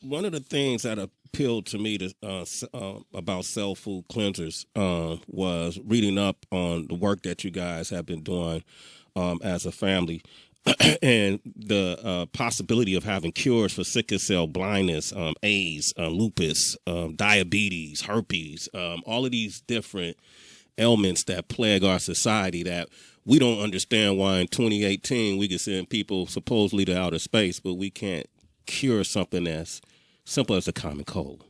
One of the things that appealed to me about cell food cleansers was reading up on the work that you guys have been doing as a family. And the possibility of having cures for sickle cell, blindness, AIDS, lupus, diabetes, herpes, all of these different ailments that plague our society that we don't understand why in 2018 we can send people supposedly to outer space, but we can't cure something as simple as a common cold.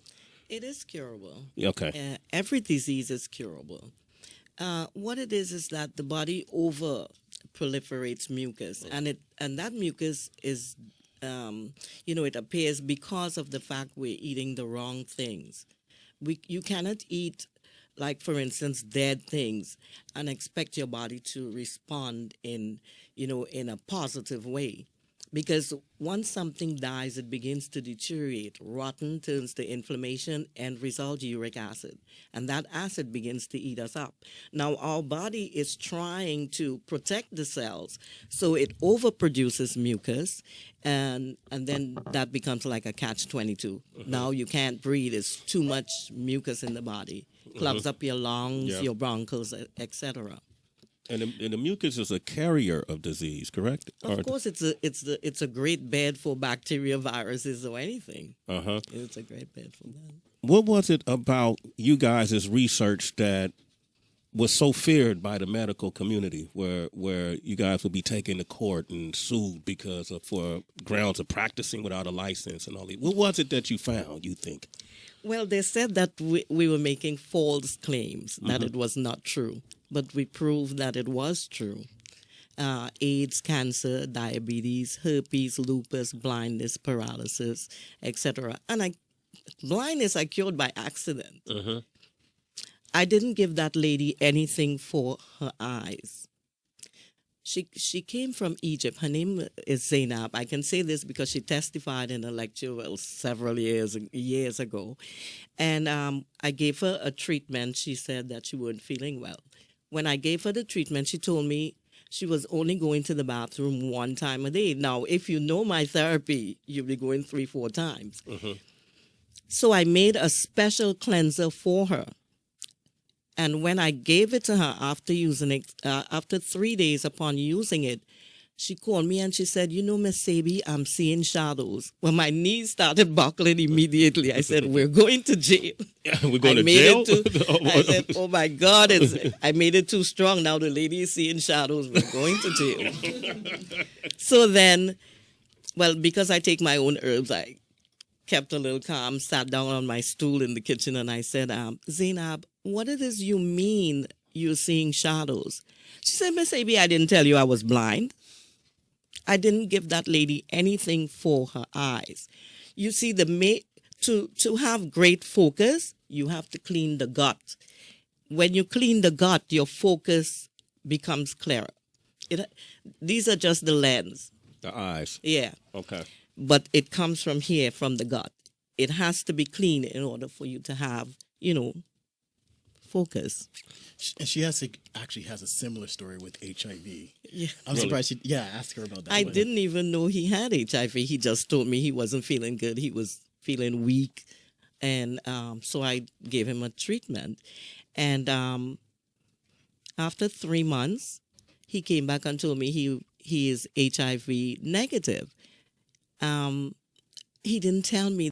It is curable. Okay. Every disease is curable. What it is that the body over proliferates mucus, and that mucus is, it appears because of the fact we're eating the wrong things. You cannot eat, like for instance, dead things and expect your body to respond in a positive way. Because once something dies, it begins to deteriorate. Rotten turns to inflammation, end result, uric acid. And that acid begins to eat us up. Now, our body is trying to protect the cells, so it overproduces mucus, and then that becomes like a catch-22. Now you can't breathe. It's too much mucus in the body. Clogs up your lungs, your bronchos, etc. And the mucus is a carrier of disease, correct? Of course, it's a great bed for bacteria, viruses, or anything. It's a great bed for that. What was it about you guys' research that was so feared by the medical community, where you guys would be taken to court and sued because for grounds of practicing without a license and all that? What was it that you found, you think? Well, they said that we were making false claims, that it was not true. But we proved that it was true. AIDS, cancer, diabetes, herpes, lupus, blindness, paralysis, etc. And blindness I cured by accident. I didn't give that lady anything for her eyes. She came from Egypt. Her name is Zainab. I can say this because she testified in a lecture several years ago. And I gave her a treatment. She said that she wasn't feeling well. When I gave her the treatment, she told me she was only going to the bathroom 1 time a day. Now, if you know my therapy, you'll be going 3-4 times. So I made a special cleanser for her. And when I gave it to her after using it, after 3 days upon using it, she called me and she said, Miss Sebi, I'm seeing shadows. Well, my knees started buckling immediately. I said, we're going to jail. We're going to jail? I said, oh, my God, I made it too strong. Now the lady is seeing shadows. We're going to jail. So then, well, because I take my own herbs, I kept a little calm, sat down on my stool in the kitchen, and I said, Zainab, what it is you mean you're seeing shadows? She said, Miss Sebi, I didn't tell you I was blind. I didn't give that lady anything for her eyes. You see, to have great focus, you have to clean the gut. When you clean the gut, your focus becomes clearer. These are just the lens. The eyes. Yeah. Okay. But it comes from here, from the gut. It has to be clean in order for you to have, focus. And she actually has a similar story with HIV. Yeah. I'm surprised ask her about that. I didn't even know he had HIV. He just told me he wasn't feeling good. He was feeling weak. And so I gave him a treatment. And after 3 months, he came back and told me he is HIV negative. He didn't tell me